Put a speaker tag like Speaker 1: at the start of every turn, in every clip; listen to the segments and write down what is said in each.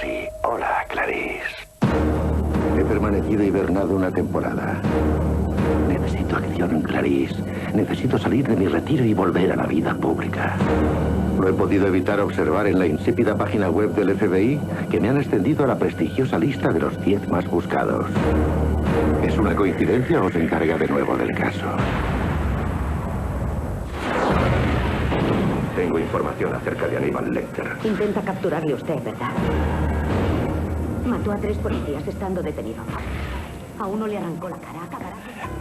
Speaker 1: sí. Hola, Clarice. He permanecido hibernado una temporada. Necesito acción, Clarice. Necesito salir de mi retiro y volver a la vida pública. No he podido evitar observar en la insípida página web del FBI que me han extendido a la prestigiosa lista de los 10 más buscados. ¿Es una coincidencia o se encarga de nuevo del caso? Tengo información acerca de Aníbal Lecter.
Speaker 2: Intenta capturarle usted, ¿verdad? Mató a 3 policías estando detenido. A uno le arrancó la cara.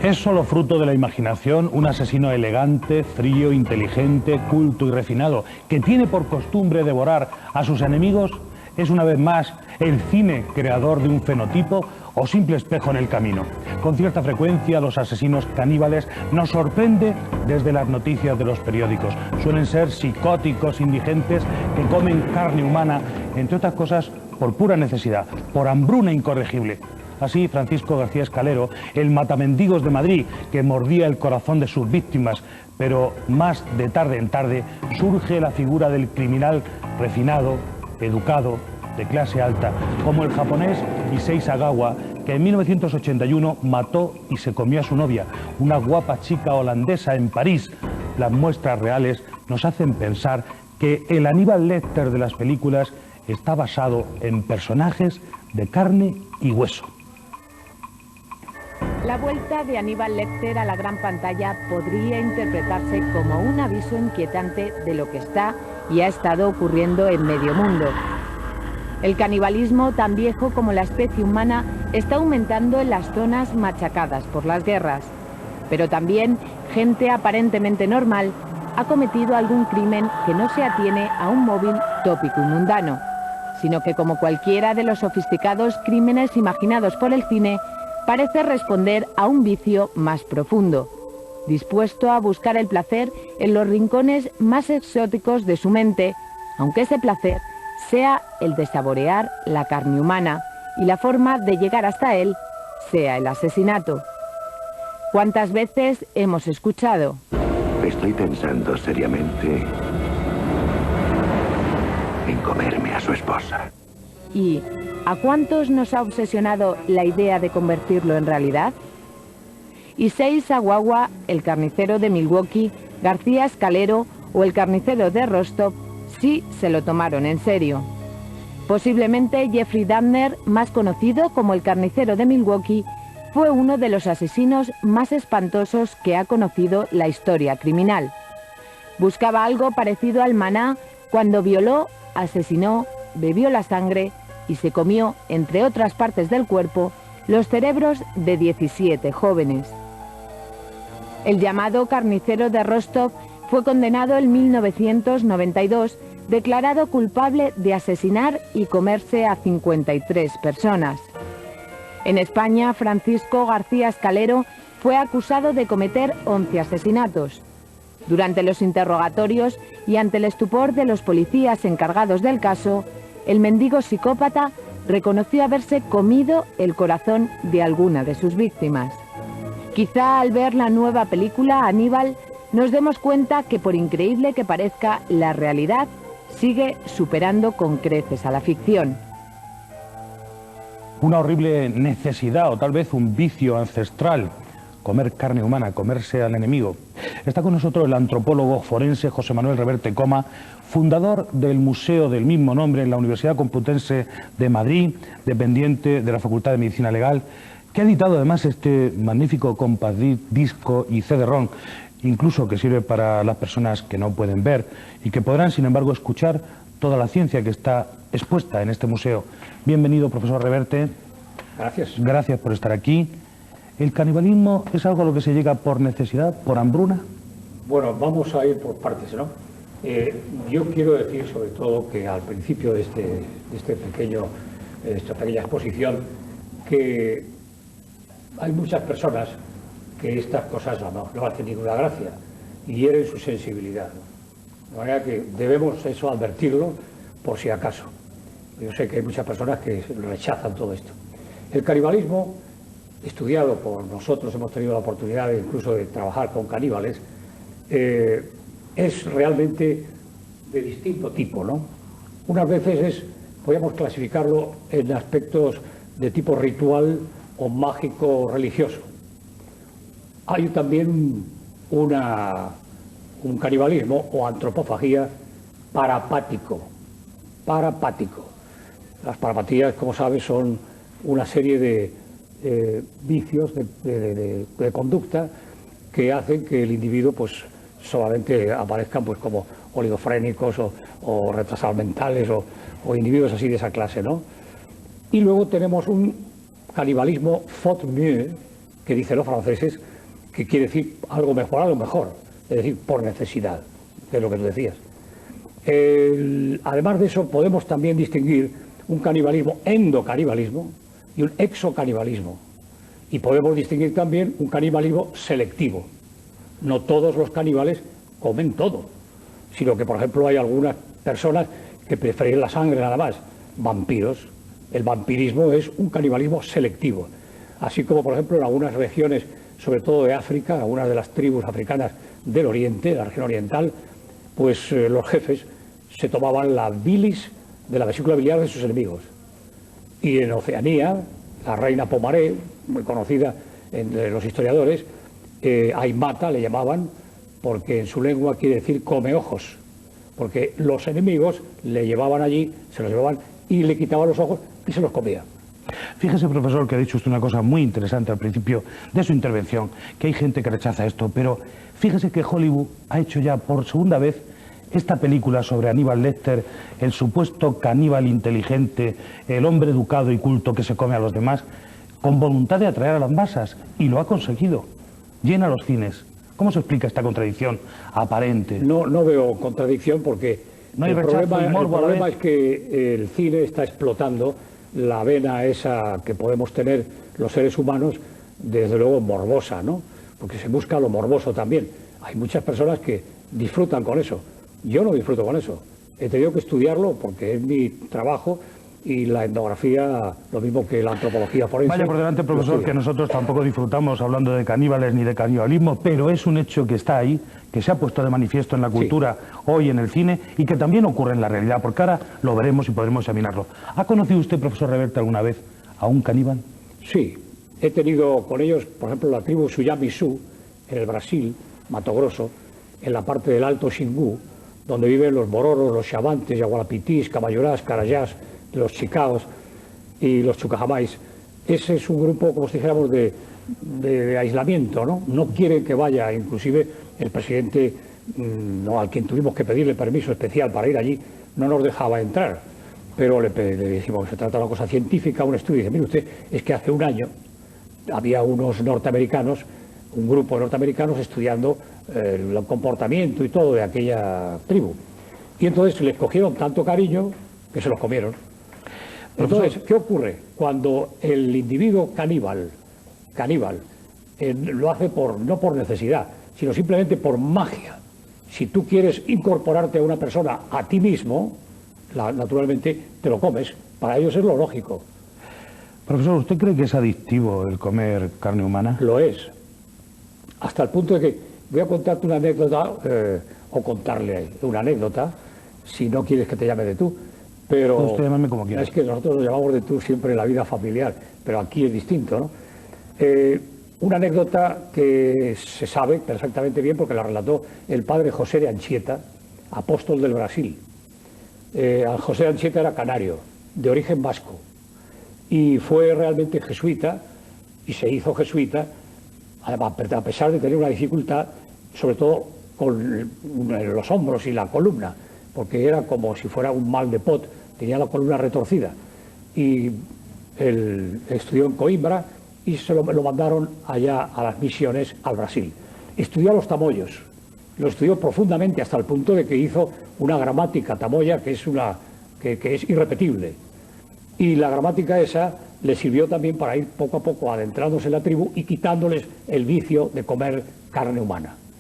Speaker 3: Es solo fruto de la imaginación un asesino elegante, frío, inteligente, culto y refinado, que tiene por costumbre devorar a sus enemigos. ¿Es una vez más el cine creador de un fenotipo o simple espejo en el camino? Con cierta frecuencia los asesinos caníbales nos sorprenden desde las noticias de los periódicos. Suelen ser psicóticos indigentes que comen carne humana, entre otras cosas, por pura necesidad, por hambruna incorregible. Así, Francisco García Escalero, el matamendigos de Madrid, que mordía el corazón de sus víctimas, pero más de tarde en tarde surge la figura del criminal refinado, educado, de clase alta, como el japonés Issei Sagawa, que en 1981 mató y se comió a su novia, una guapa chica holandesa en París. Las muestras reales nos hacen pensar que el Aníbal Lecter de las películas está basado en personajes de carne y hueso.
Speaker 4: La vuelta de Aníbal Lecter a la gran pantalla podría interpretarse como un aviso inquietante de lo que está y ha estado ocurriendo en medio mundo. El canibalismo, tan viejo como la especie humana, está aumentando en las zonas machacadas por las guerras. Pero también gente aparentemente normal ha cometido algún crimen que no se atiene a un móvil tópico y mundano, sino que, como cualquiera de los sofisticados crímenes imaginados por el cine, parece responder a un vicio más profundo, dispuesto a buscar el placer en los rincones más exóticos de su mente, aunque ese placer sea el de saborear la carne humana y la forma de llegar hasta él sea el asesinato. ¿Cuántas veces hemos escuchado?
Speaker 1: Estoy pensando seriamente en comerme a su esposa.
Speaker 4: ¿Y a cuántos nos ha obsesionado la idea de convertirlo en realidad? Issei Sagawa, el carnicero de Milwaukee, García Escalero o el carnicero de Rostov sí se lo tomaron en serio. Posiblemente Jeffrey Dahmer, más conocido como el carnicero de Milwaukee, fue uno de los asesinos más espantosos que ha conocido la historia criminal. Buscaba algo parecido al maná cuando violó, asesinó, bebió la sangre y se comió, entre otras partes del cuerpo, los cerebros de 17 jóvenes. El llamado carnicero de Rostov fue condenado en 1992, declarado culpable de asesinar y comerse a 53 personas. En España, Francisco García Escalero fue acusado de cometer 11 asesinatos. Durante los interrogatorios y ante el estupor de los policías encargados del caso, el mendigo psicópata reconoció haberse comido el corazón de alguna de sus víctimas. Quizá al ver la nueva película Aníbal nos demos cuenta que, por increíble que parezca, la realidad sigue superando con creces a la ficción.
Speaker 3: Una horrible necesidad o tal vez un vicio ancestral, comer carne humana, comerse al enemigo. Está con nosotros el antropólogo forense José Manuel Reverte Coma, fundador del museo del mismo nombre en la Universidad Complutense de Madrid, dependiente de la Facultad de Medicina Legal, que ha editado además este magnífico compact disco y CD-ROM, incluso que sirve para las personas que no pueden ver y que podrán, sin embargo, escuchar toda la ciencia que está expuesta en este museo. Bienvenido, profesor Reverte.
Speaker 5: Gracias.
Speaker 3: Gracias por estar aquí. ¿El canibalismo es algo a lo que se llega por necesidad, por hambruna?
Speaker 5: Bueno, vamos a ir por partes, ¿no? Yo quiero decir, sobre todo, que al principio de esta pequeña exposición, que hay muchas personas que estas cosas no hacen ninguna gracia y hieren su sensibilidad, ¿no? De manera que debemos eso advertirlo por si acaso. Yo sé que hay muchas personas que rechazan todo esto. El canibalismo, estudiado por nosotros, hemos tenido la oportunidad incluso de trabajar con caníbales, es realmente de distinto tipo, ¿no? Unas veces es podríamos clasificarlo en aspectos de tipo ritual o mágico religioso. Hay también un canibalismo o antropofagía parapático. Las parapatías, como sabes, son una serie de vicios de conducta que hacen que el individuo pues solamente aparezcan pues como oligofrénicos o retrasados mentales o individuos así de esa clase, ¿no? Y luego tenemos un canibalismo faute mieux, que dicen los franceses, que quiere decir algo mejor, es decir, por necesidad, de lo que tú decías. Además de eso, podemos también distinguir un canibalismo endocanibalismo y un exocanibalismo. Y podemos distinguir también un canibalismo selectivo. No todos los caníbales comen todo, sino que, por ejemplo, hay algunas personas que prefieren la sangre nada más, vampiros. El vampirismo es un canibalismo selectivo. Así como, por ejemplo, en algunas regiones, sobre todo de África, algunas de las tribus africanas del Oriente, de la región oriental, pues los jefes se tomaban la bilis de la vesícula biliar de sus enemigos. Y en Oceanía, la reina Pomaré, muy conocida entre los historiadores, Aimata le llamaban, porque en su lengua quiere decir come ojos, porque los enemigos le llevaban allí, se los llevaban y le quitaban los ojos y se los comía.
Speaker 3: Fíjese, profesor, que ha dicho usted una cosa muy interesante al principio de su intervención, que hay gente que rechaza esto, pero fíjese que Hollywood ha hecho ya por segunda vez esta película sobre Aníbal Lecter, el supuesto caníbal inteligente, el hombre educado y culto que se come a los demás, con voluntad de atraer a las masas, y lo ha conseguido. Llena los cines. ¿Cómo se explica esta contradicción aparente?
Speaker 5: No veo contradicción porque
Speaker 3: no hay
Speaker 5: el problema es que el cine está explotando la vena esa que podemos tener los seres humanos, desde luego morbosa, ¿no? Porque se busca lo morboso también. Hay muchas personas que disfrutan con eso. Yo no disfruto con eso. He tenido que estudiarlo porque es mi trabajo, y la etnografía, lo mismo que la antropología forense.
Speaker 3: Vaya por delante, profesor, que nosotros tampoco disfrutamos hablando de caníbales ni de canibalismo, pero es un hecho que está ahí, que se ha puesto de manifiesto en la cultura hoy en el cine y que también ocurre en la realidad, porque ahora lo veremos y podremos examinarlo. ¿Ha conocido usted, profesor Reverte, alguna vez a un caníbal?
Speaker 5: Sí, he tenido con ellos, por ejemplo, la tribu Suyami-Su, en el Brasil, Mato Grosso, en la parte del Alto Xingu, donde viven los Bororos, los Xavantes, Yaguarapitís, Camayurás, Carayás, los Chicaos y los Chucajamáis. Ese es un grupo, como si dijéramos, de aislamiento, ¿no? No quieren que vaya, inclusive el presidente, al quien tuvimos que pedirle permiso especial para ir allí, no nos dejaba entrar. Pero le decimos que se trata de una cosa científica, un estudio, y dice, mire usted, es que hace un año había unos norteamericanos, un grupo de norteamericanos estudiando el comportamiento y todo de aquella tribu. Y entonces les cogieron tanto cariño que se los comieron. Entonces, ¿qué ocurre? Cuando el individuo caníbal lo hace no por necesidad, sino simplemente por magia. Si tú quieres incorporarte a una persona a ti mismo, naturalmente te lo comes. Para ellos es lo lógico.
Speaker 3: Profesor, ¿usted cree que es adictivo el comer carne humana?
Speaker 5: Lo es. Hasta el punto de que voy a contarte una anécdota, o contarle una anécdota, si no quieres que te llame de tú. Pero
Speaker 3: usted llámame como quiera.
Speaker 5: Es que nosotros nos llamamos de tú siempre en la vida familiar, pero aquí es distinto, ¿no? Una anécdota que se sabe perfectamente bien porque la relató el padre José de Anchieta, apóstol del Brasil. José de Anchieta era canario, de origen vasco, y fue realmente jesuita, y se hizo jesuita, a pesar de tener una dificultad, sobre todo con los hombros y la columna, porque era como si fuera un mal de pot, tenía la columna retorcida. Y él estudió en Coimbra y lo mandaron allá a las misiones al Brasil. Estudió a los tamoyos, lo estudió profundamente hasta el punto de que hizo una gramática tamoya que es irrepetible. Y la gramática esa le sirvió también para ir poco a poco adentrándose en la tribu y quitándoles el vicio de comer carne humana.